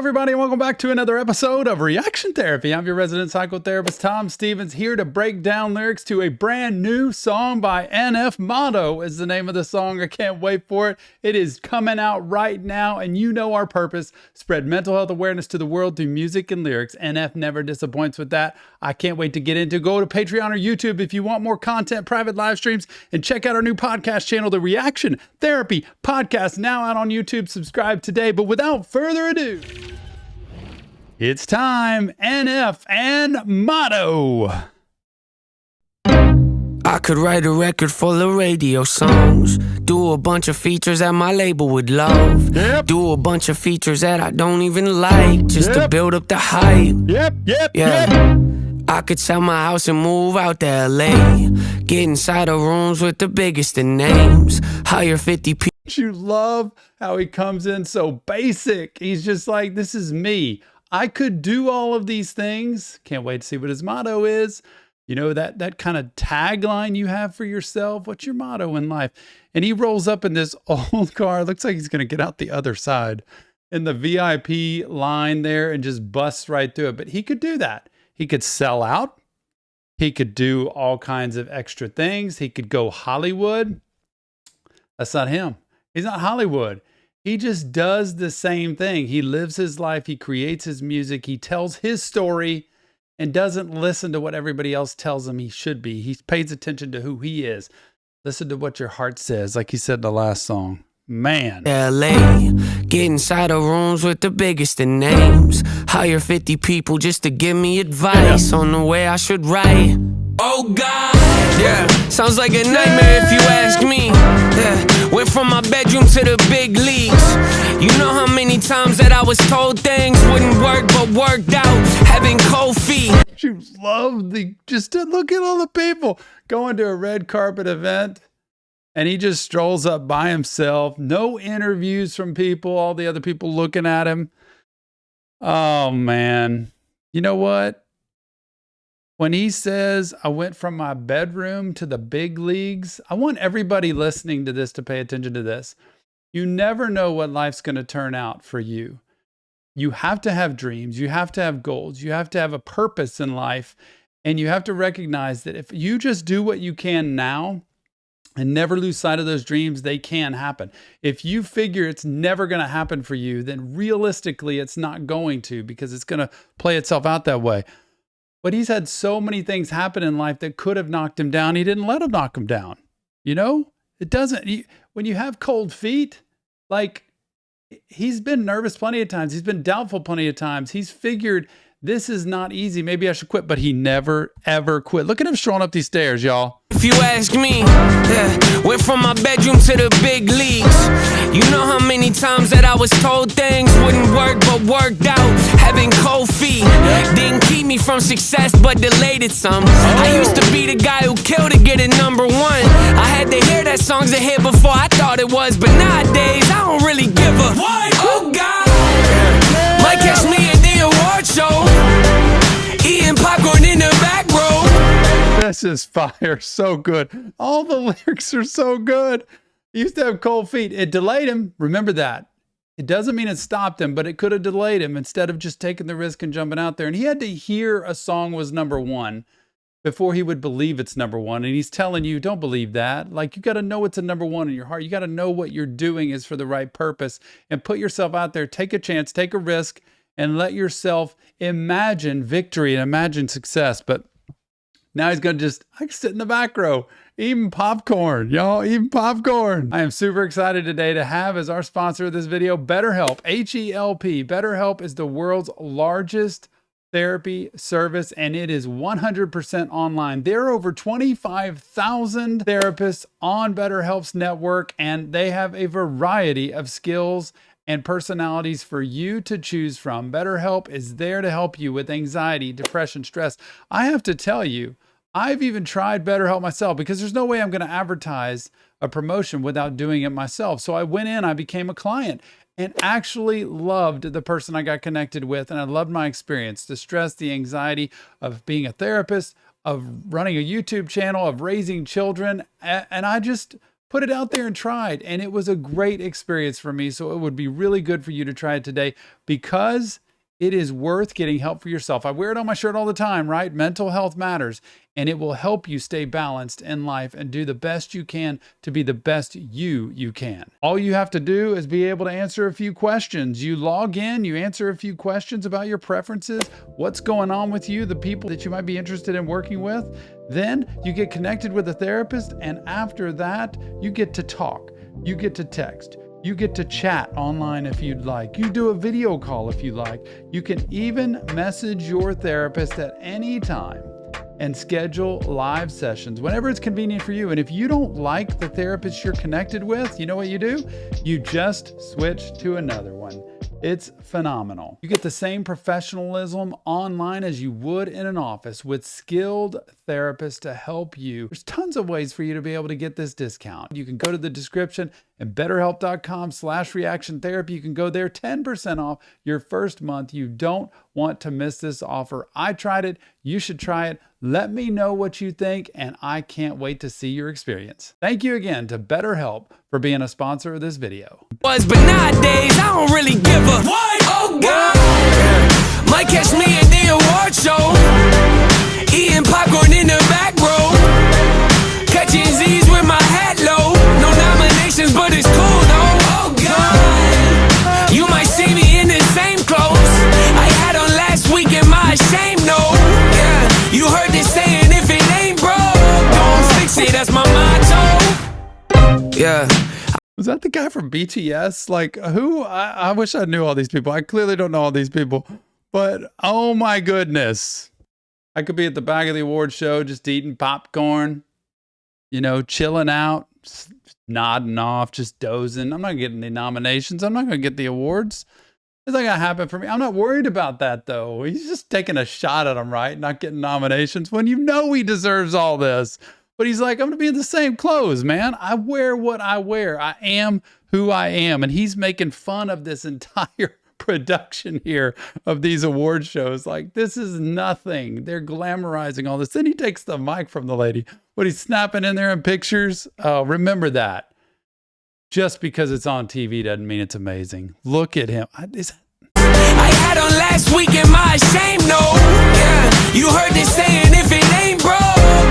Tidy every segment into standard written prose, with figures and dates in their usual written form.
everybody, and welcome back to another episode of Reaction Therapy. I'm your resident psychotherapist, Tom Stevens, here to break down lyrics to a brand new song by NF. Motto is the name of the song. I can't wait for it. It is coming out right now, and you know our purpose: spread mental health awareness to the world through music and lyrics. NF never disappoints with that. I can't wait to get into. Go to Patreon or YouTube if you want more content, private live streams, and check out our new podcast channel, the Reaction Therapy Podcast, now out on YouTube. Subscribe today. But without further ado, it's time. NF and Motto. I could write a record full of radio songs, do a bunch of features that my label would love, do a bunch of features that I don't even like, just to build up the hype. I could sell my house and move out to LA, get inside of rooms with the biggest of names, hire 50 people. You love how he comes in so basic. He's just like, this is me. I could do all of these things. Can't wait to see what his motto is. You know, that kind of tagline you have for yourself. What's your motto in life? And he rolls up in this old car. Looks like he's going to get out the other side in the VIP line there and just busts right through it. But he could do that. He could sell out. He could do all kinds of extra things. He could go Hollywood. That's not him. He's not Hollywood. He just does the same thing. He lives his life. He creates his music. He tells his story and doesn't listen to what everybody else tells him he should be. He pays attention to who he is. Listen to what your heart says, like he said in the last song. Man. LA, get inside of rooms with the biggest of names, hire 50 people just to give me advice on the way I should write. Oh God, yeah, sounds like a nightmare if you ask me. Yeah, went from my bedroom to the big leagues. You know how many times that I was told things wouldn't work but worked out, having cold feet. You love just to look at all the people going to a red carpet event, and he just strolls up by himself. No interviews from people, all the other people looking at him. Oh man, you know what? When he says, I went from my bedroom to the big leagues, I want everybody listening to this to pay attention to this. You never know what life's going to turn out for you. You have to have dreams. You have to have goals. You have to have a purpose in life. And you have to recognize that if you just do what you can now and never lose sight of those dreams, they can happen. If you figure it's never going to happen for you, then realistically, it's not going to, because it's going to play itself out that way. But he's had so many things happen in life that could have knocked him down. He didn't let him knock him down. You know, it doesn't. When you have cold feet, like, he's been nervous plenty of times. He's been doubtful plenty of times. He's figured this is not easy. Maybe I should quit, but he never, ever quit. Look at him strolling up these stairs, y'all. If you ask me, yeah, went from my bedroom to the big leagues. You know how many times that I was told things wouldn't work but worked out, having cold feet. Didn't keep me from success but delayed it some. I used to be the guy who killed to get it #1. I had to hear that song's a hit before I thought it was, but nowadays I don't really give a what? Oh God, might catch me at the award show, eating popcorn in the back row. This is fire. So good. All the lyrics are so good. He used to have cold feet. It delayed him. Remember that. It doesn't mean it stopped him, but it could have delayed him instead of just taking the risk and jumping out there. And he had to hear a song was #1 before he would believe it's #1. And he's telling you, don't believe that. Like, you got to know it's a #1 in your heart. You got to know what you're doing is for the right purpose, and put yourself out there. Take a chance, take a risk, and let yourself imagine victory and imagine success. But now he's going to I can sit in the back row, eating popcorn, y'all, eating popcorn. I am super excited today to have as our sponsor of this video, BetterHelp, H-E-L-P. BetterHelp is the world's largest therapy service, and it is 100% online. There are over 25,000 therapists on BetterHelp's network, and they have a variety of skills and personalities for you to choose from. BetterHelp is there to help you with anxiety, depression, stress. I have to tell you, I've even tried BetterHelp myself, because there's no way I'm going to advertise a promotion without doing it myself. So I went in, I became a client, and actually loved the person I got connected with. And I loved my experience, the stress, the anxiety of being a therapist, of running a YouTube channel, of raising children. And I just put it out there and try it. And it was a great experience for me. So it would be really good for you to try it today, because it is worth getting help for yourself. I wear it on my shirt all the time, right? Mental health matters, and it will help you stay balanced in life and do the best you can to be the best you can. All you have to do is be able to answer a few questions. You log in, you answer a few questions about your preferences, what's going on with you, the people that you might be interested in working with. Then you get connected with a therapist, and after that, you get to talk, you get to text. You get to chat online if you'd like. You do a video call if you like. You can even message your therapist at any time and schedule live sessions whenever it's convenient for you. And if you don't like the therapist you're connected with, you know what you do? You just switch to another one. It's phenomenal. You get the same professionalism online as you would in an office with skilled therapists to help you. There's tons of ways for you to be able to get this discount. You can go to the description and betterhelp.com/reaction therapy. You can go there, 10% off your first month. You don't want to miss this offer. I tried it. You should try it. Let me know what you think, and I can't wait to see your experience. Thank you again to BetterHelp for being a sponsor of this video. But nowadays, I don't really give a what? Oh God, might catch me at the award show, eating popcorn in the back row, catching Z's with my hat low. No nominations, but it's cool though. Oh God, you might see me in the same clothes I had on last week in my shame no. Yeah, you heard this saying, if it ain't broke, don't fix it. That's my motto. Yeah. Was that the guy from BTS? Like, who? I wish I knew all these people. I clearly don't know all these people. But, oh my goodness. I could be at the back of the award show just eating popcorn, you know, chilling out, nodding off, just dozing. I'm not getting the nominations. I'm not going to get the awards. It's not going to happen for me. I'm not worried about that, though. He's just taking a shot at him, right? Not getting nominations when you know he deserves all this. But he's like, I'm going to be in the same clothes, man. I wear what I wear. I am who I am. And he's making fun of this entire production here of these award shows. Like, this is nothing. They're glamorizing all this. Then he takes the mic from the lady. What, he's snapping in there in pictures? Remember that. Just because it's on TV doesn't mean it's amazing. Look at him. I had on last week in my shame no. Yeah, you heard this saying, if it ain't broke,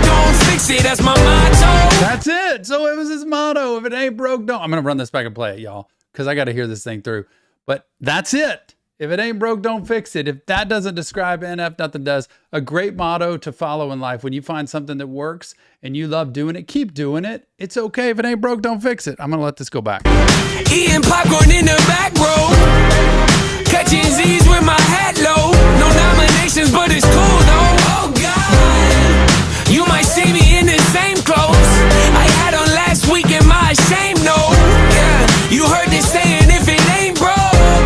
don't fix it. That's my motto. That's it. So it was his motto. If it ain't broke, don't. I'm going to run this back and play it, y'all, because I got to hear this thing through. But that's it. If it ain't broke, don't fix it. If that doesn't describe NF, nothing does. A great motto to follow in life. When you find something that works and you love doing it, keep doing it. It's okay. If it ain't broke, don't fix it. I'm going to let this go back. Eating popcorn in the back row, catching Z's with my hat low. No nominations, but it's cool though. Oh God, you might see me in the same clothes I had on last week in my shame no. Yeah, you heard this saying, if it ain't broke,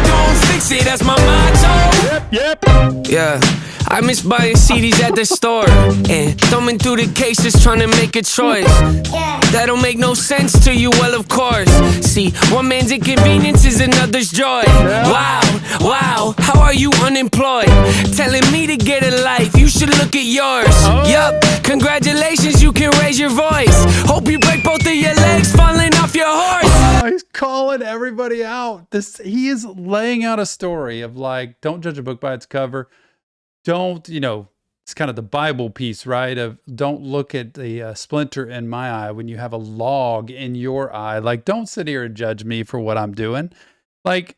don't fix it. That's my motto. Yep. Yeah. I miss buying CDs at the store and thumbing through the cases trying to make a choice. That don't make no sense to you, well, of course. See, one man's inconvenience is another's joy. Wow, how are you unemployed? Telling me to get a life, you should look at yours. Yup, congratulations, you can raise your voice. Hope you break both of your legs falling off your horse. Oh, he's calling everybody out. He is laying out a story of like, don't judge a book by its cover. Don't, it's kind of the Bible piece, right? Of don't look at the splinter in my eye when you have a log in your eye. Like, don't sit here and judge me for what I'm doing. Like,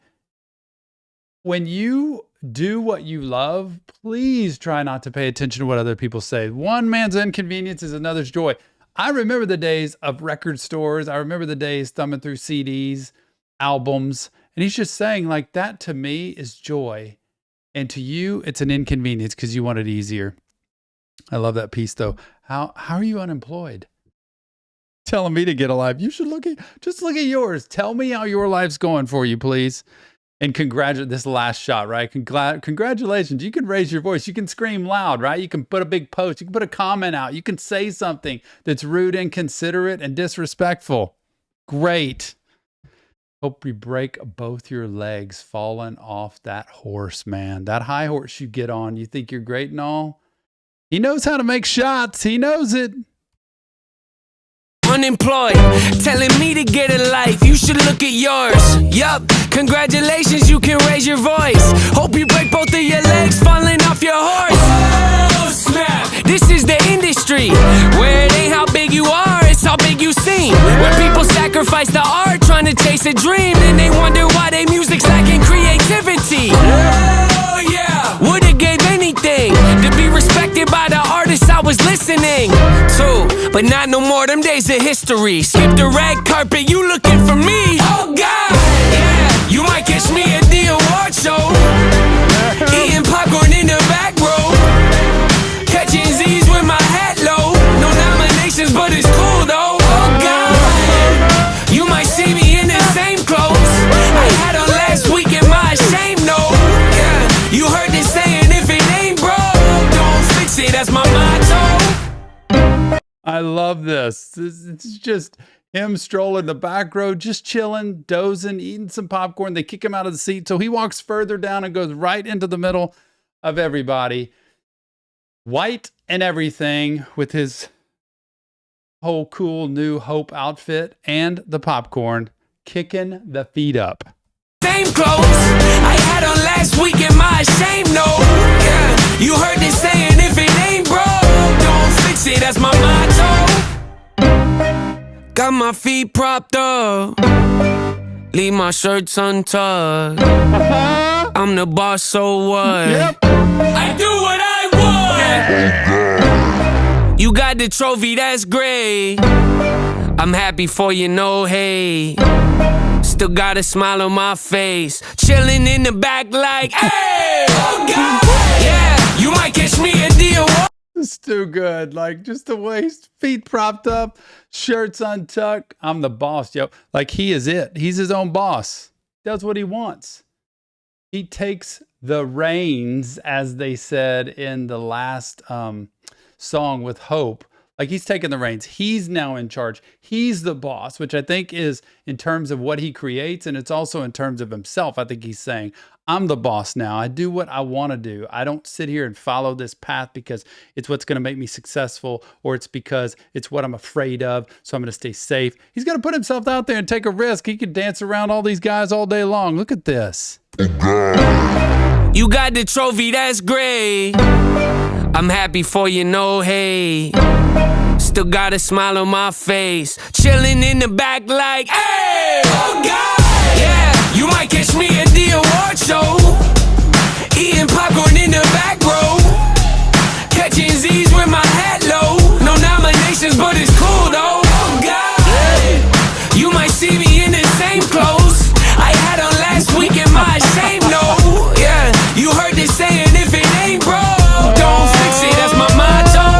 when you do what you love, please try not to pay attention to what other people say. One man's inconvenience is another's joy. I remember the days of record stores. I remember the days thumbing through CDs, albums. And he's just saying, like, that to me is joy. And to you, it's an inconvenience because you want it easier. I love that piece, though. How are you unemployed? Telling me to get a life. You should just look at yours. Tell me how your life's going for you, please. And this last shot, right? Congratulations. You can raise your voice. You can scream loud, right? You can put a big post. You can put a comment out. You can say something that's rude, inconsiderate, and disrespectful. Great. Hope you break both your legs falling off that horse, man. That high horse you get on, you think you're great and all. He knows how to make shots. He knows it. unemployed, telling me to get a life. You should look at yours. Yup, congratulations, you can raise your voice. Hope you break both of your legs falling off your horse. Oh snap, this is the industry where it ain't how big you are, it's how big you seem. Where people sacrifice the art trying to chase a dream, then they wonder why their music's lacking creativity. Oh yeah, would've gave anything to be respected by the artists I was listening to, but not no more, them days of history. Skip the red carpet, you looking for me? Oh God, yeah, you might catch me at the award show, eating popcorn in the back row, catching Z's with my hat low. No nominations, but it's cool though. Oh God, you might see me in the same clothes I had on last week in my shame note. Yeah, you heard this saying, if it ain't broke, don't fix it. That's my motto. I love this. It's just him strolling the back road, just chilling, dozing, eating some popcorn. They kick him out of the seat, so he walks further down and goes right into the middle of everybody. White and everything, with his whole cool new Hope outfit and the popcorn, kicking the feet up. Same clothes I had on last week in my shame note. Yeah, you heard this saying, if it ain't broke, don't fix it. That's my motto. Got my feet propped up, leave my shirts untucked. I'm the boss, so what? Yep. I do what I want. You got the trophy, that's great. I'm happy for you, no hate. Still got a smile on my face, chilling in the back like, hey, oh God, yeah, you might catch me at the award. It's too good. Like, just the waist, feet propped up, shirts untucked. I'm the boss, yo. Like, he is it. He's his own boss. Does what he wants. He takes the reins, as they said in the last song with Hope. Like, he's taking the reins. He's now in charge. He's the boss, which I think is in terms of what he creates, and it's also in terms of himself. I think he's saying, I'm the boss now. I do what I want to do. I don't sit here and follow this path because it's what's going to make me successful, or it's because it's what I'm afraid of, so I'm going to stay safe. He's going to put himself out there and take a risk. He could dance around all these guys all day long. Look at this. You got the trophy, that's great. I'm happy for you, no hate. Still got a smile on my face, chilling in the back like, hey, oh God, yeah, you might catch me at the award show, eating popcorn in the back row, catching Z's with my hat low. No nominations, but it's cool though. Oh God, you might see me in the same clothes I had on last week in my shame note. Yeah, you heard this saying, if it ain't broke, don't fix it. That's my motto.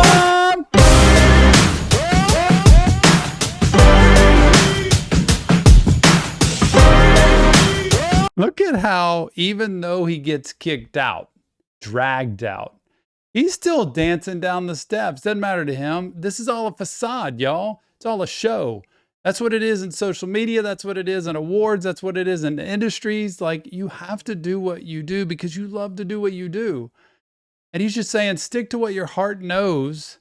Look at how, even though he gets kicked out, dragged out, he's still dancing down the steps. Doesn't matter to him. This is all a facade, y'all. It's all a show. That's what it is in social media. That's what it is in awards. That's what it is in industries. Like, you have to do what you do because you love to do what you do. And he's just saying, stick to what your heart knows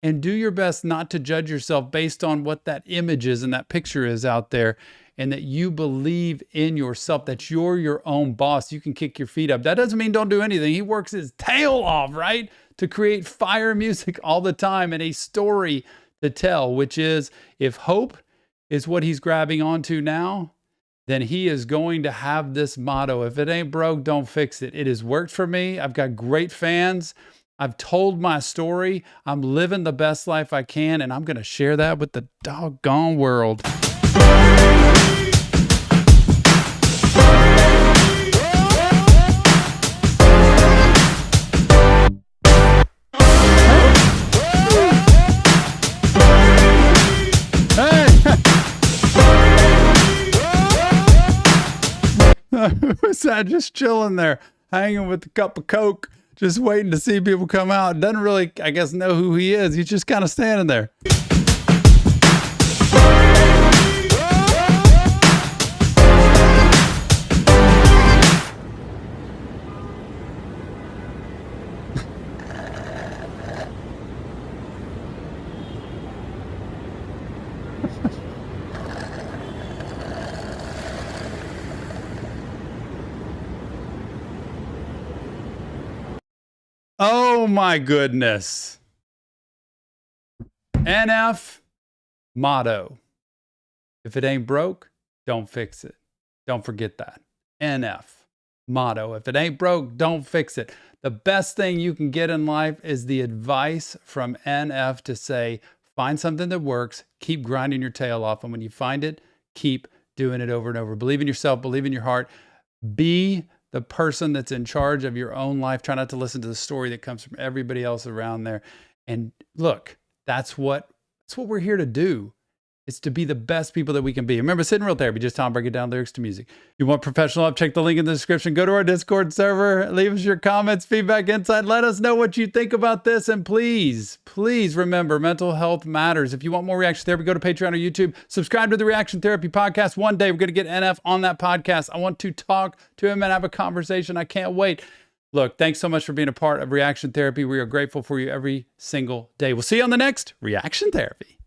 and do your best not to judge yourself based on what that image is and that picture is out there, and that you believe in yourself, that you're your own boss. You can kick your feet up. That doesn't mean don't do anything. He works his tail off, right, to create fire music all the time and a story to tell, which is, if hope is what he's grabbing onto now, then he is going to have this motto: if it ain't broke, don't fix it. It has worked for me. I've got great fans. I've told my story. I'm living the best life I can, and I'm going to share that with the doggone world. Was that just chilling there, hanging with a cup of Coke, just waiting to see people come out? Doesn't really, I guess, know who he is. He's just kind of standing there. Oh my goodness. NF motto. If it ain't broke, don't fix it. Don't forget that. NF motto. If it ain't broke, don't fix it. The best thing you can get in life is the advice from NF to say, find something that works, keep grinding your tail off. And when you find it, keep doing it over and over. Believe in yourself, believe in your heart. Be the person that's in charge of your own life. Try not to listen to the story that comes from everybody else around there. And look, that's what we're here to do. It's to be the best people that we can be. Remember, Sit in Real Therapy, just Tom breaking down lyrics to music. If you want professional help, check the link in the description. Go to our Discord server. Leave us your comments, feedback, insight. Let us know what you think about this. And please, please remember, mental health matters. If you want more reaction therapy, go to Patreon or YouTube. Subscribe to the Reaction Therapy podcast. One day, we're going to get NF on that podcast. I want to talk to him and have a conversation. I can't wait. Look, thanks so much for being a part of Reaction Therapy. We are grateful for you every single day. We'll see you on the next Reaction Therapy.